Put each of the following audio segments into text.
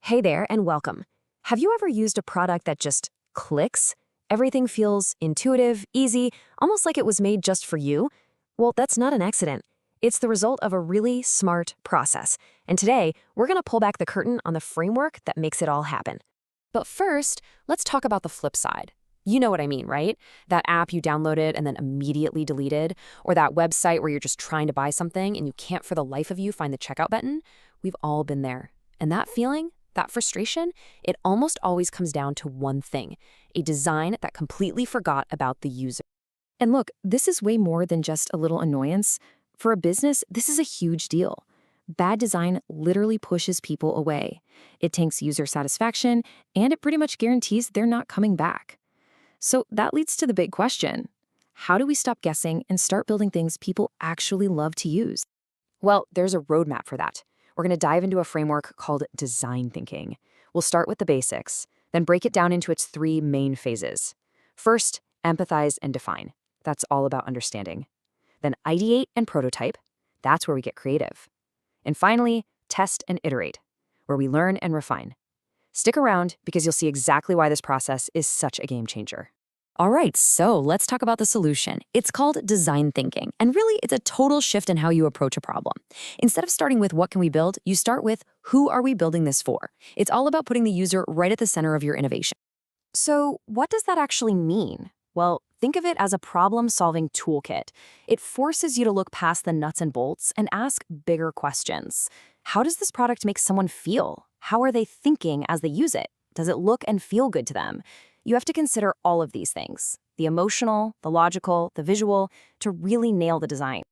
Hey there, and welcome. Have you ever used a product that just clicks? Everything feels intuitive, easy, almost like it was made just for you? Well, that's not an accident. It's the result of a really smart process. And today, we're going to pull back the curtain on the framework that makes it all happen. But first, let's talk about the flip side. You know what I mean, right? That app you downloaded and then immediately deleted, or that website where you're just trying to buy something and you can't for the life of you find the checkout button. We've all been there. And that feeling, that frustration, it almost always comes down to one thing, a design that completely forgot about the user. And look, this is way more than just a little annoyance. For a business, this is a huge deal. Bad design literally pushes people away. It tanks user satisfaction, and it pretty much guarantees they're not coming back. So that leads to the big question. How do we stop guessing and start building things people actually love to use? Well, there's a roadmap for that. We're going to dive into a framework called design thinking. We'll start with the basics, then break it down into its three main phases. First, empathize and define. That's all about understanding. Then ideate and prototype. That's where we get creative. And finally, test and iterate, where we learn and refine. Stick around because you'll see exactly why this process is such a game changer. All right, so let's talk about the solution. It's called design thinking, and really it's a total shift in how you approach a problem. Instead of starting with what can we build, you start with who are we building this for? It's all about putting the user right at the center of your innovation. So what does that actually mean? Well, think of it as a problem-solving toolkit. It forces you to look past the nuts and bolts and ask bigger questions. How does this product make someone feel? How are they thinking as they use it? Does it look and feel good to them? You have to consider all of these things, the emotional, the logical, the visual, to really nail the design.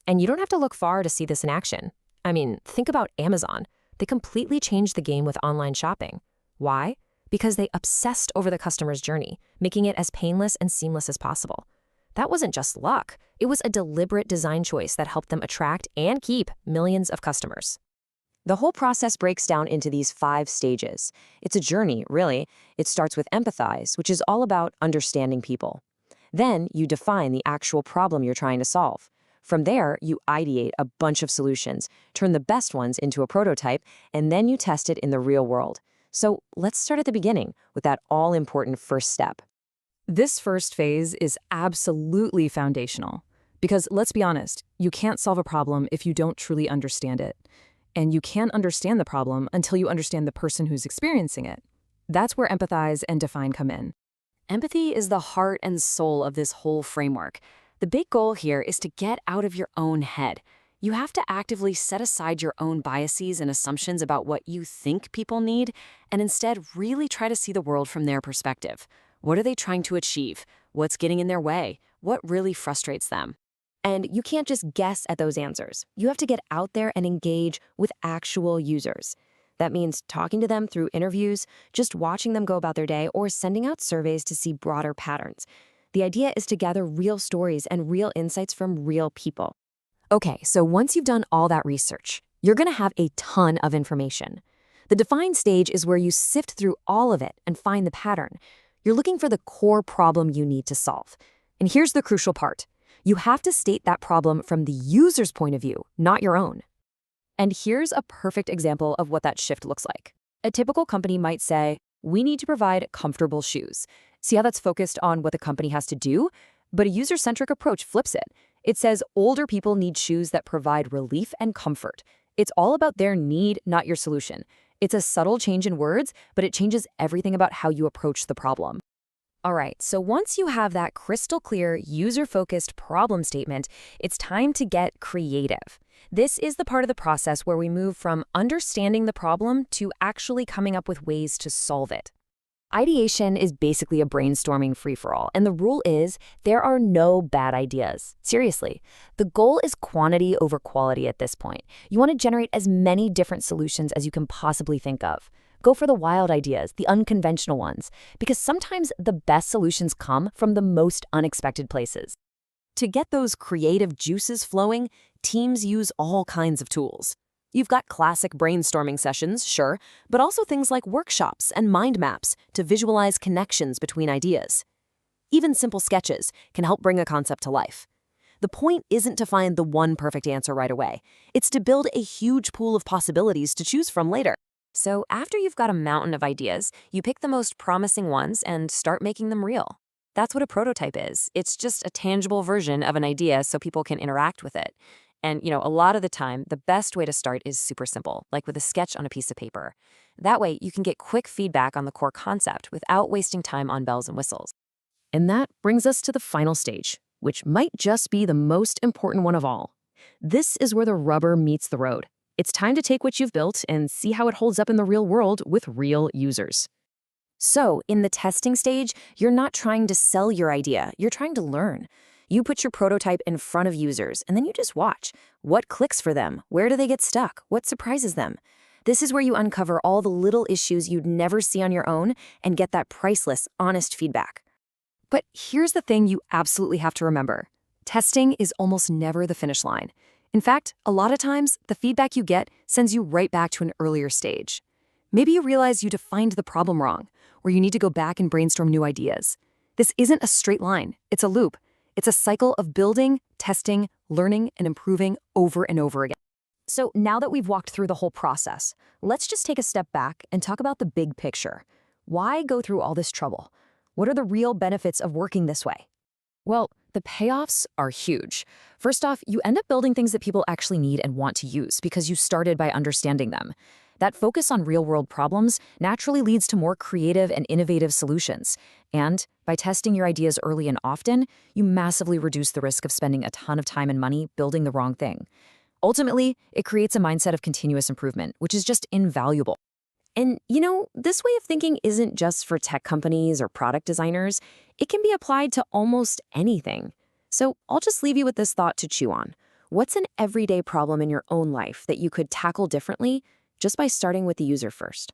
And you don't have to look far to see this in action. I mean, think about Amazon. They completely changed the game with online shopping. Why? Because they obsessed over the customer's journey, making it as painless and seamless as possible. That wasn't just luck. It was a deliberate design choice that helped them attract and keep millions of customers. The whole process breaks down into these 5 stages. It's a journey, really. It starts with empathize, which is all about understanding people. Then you define the actual problem you're trying to solve. From there, you ideate a bunch of solutions, turn the best ones into a prototype, and then you test it in the real world. So let's start at the beginning with that all-important first step. This first phase is absolutely foundational. Because let's be honest, you can't solve a problem if you don't truly understand it. And you can't understand the problem until you understand the person who's experiencing it. That's where empathize and define come in. Empathy is the heart and soul of this whole framework. The big goal here is to get out of your own head. You have to actively set aside your own biases and assumptions about what you think people need, and instead really try to see the world from their perspective. What are they trying to achieve? What's getting in their way? What really frustrates them? And you can't just guess at those answers. You have to get out there and engage with actual users. That means talking to them through interviews, just watching them go about their day, or sending out surveys to see broader patterns. The idea is to gather real stories and real insights from real people. Okay, so once you've done all that research, you're going to have a ton of information. The define stage is where you sift through all of it and find the pattern. You're looking for the core problem you need to solve. And here's the crucial part. You have to state that problem from the user's point of view, not your own. And here's a perfect example of what that shift looks like. A typical company might say, we need to provide comfortable shoes. See how that's focused on what the company has to do? But a user-centric approach flips it. It says older people need shoes that provide relief and comfort. It's all about their need, not your solution. It's a subtle change in words, but it changes everything about how you approach the problem. All right, so once you have that crystal clear, user-focused problem statement, it's time to get creative. This is the part of the process where we move from understanding the problem to actually coming up with ways to solve it. Ideation is basically a brainstorming free-for-all, and the rule is there are no bad ideas. Seriously, the goal is quantity over quality at this point. You want to generate as many different solutions as you can possibly think of. Go for the wild ideas, the unconventional ones, because sometimes the best solutions come from the most unexpected places. To get those creative juices flowing, teams use all kinds of tools. You've got classic brainstorming sessions, sure, but also things like workshops and mind maps to visualize connections between ideas. Even simple sketches can help bring a concept to life. The point isn't to find the one perfect answer right away. It's to build a huge pool of possibilities to choose from later. So after you've got a mountain of ideas, you pick the most promising ones and start making them real. That's what a prototype is. It's just a tangible version of an idea so people can interact with it. And, a lot of the time, the best way to start is super simple, like with a sketch on a piece of paper. That way, you can get quick feedback on the core concept without wasting time on bells and whistles. And that brings us to the final stage, which might just be the most important one of all. This is where the rubber meets the road. It's time to take what you've built and see how it holds up in the real world with real users. So, in the testing stage, you're not trying to sell your idea, you're trying to learn. You put your prototype in front of users, and then you just watch. What clicks for them? Where do they get stuck? What surprises them? This is where you uncover all the little issues you'd never see on your own and get that priceless, honest feedback. But here's the thing you absolutely have to remember. Testing is almost never the finish line. In fact, a lot of times, the feedback you get sends you right back to an earlier stage. Maybe you realize you defined the problem wrong, or you need to go back and brainstorm new ideas. This isn't a straight line, it's a loop. It's a cycle of building, testing, learning, and improving over and over again. So now that we've walked through the whole process, let's just take a step back and talk about the big picture. Why go through all this trouble? What are the real benefits of working this way? Well, the payoffs are huge. First off, you end up building things that people actually need and want to use because you started by understanding them. That focus on real-world problems naturally leads to more creative and innovative solutions. And by testing your ideas early and often, you massively reduce the risk of spending a ton of time and money building the wrong thing. Ultimately, it creates a mindset of continuous improvement, which is just invaluable. And, this way of thinking isn't just for tech companies or product designers. It can be applied to almost anything. So I'll just leave you with this thought to chew on. What's an everyday problem in your own life that you could tackle differently just by starting with the user first?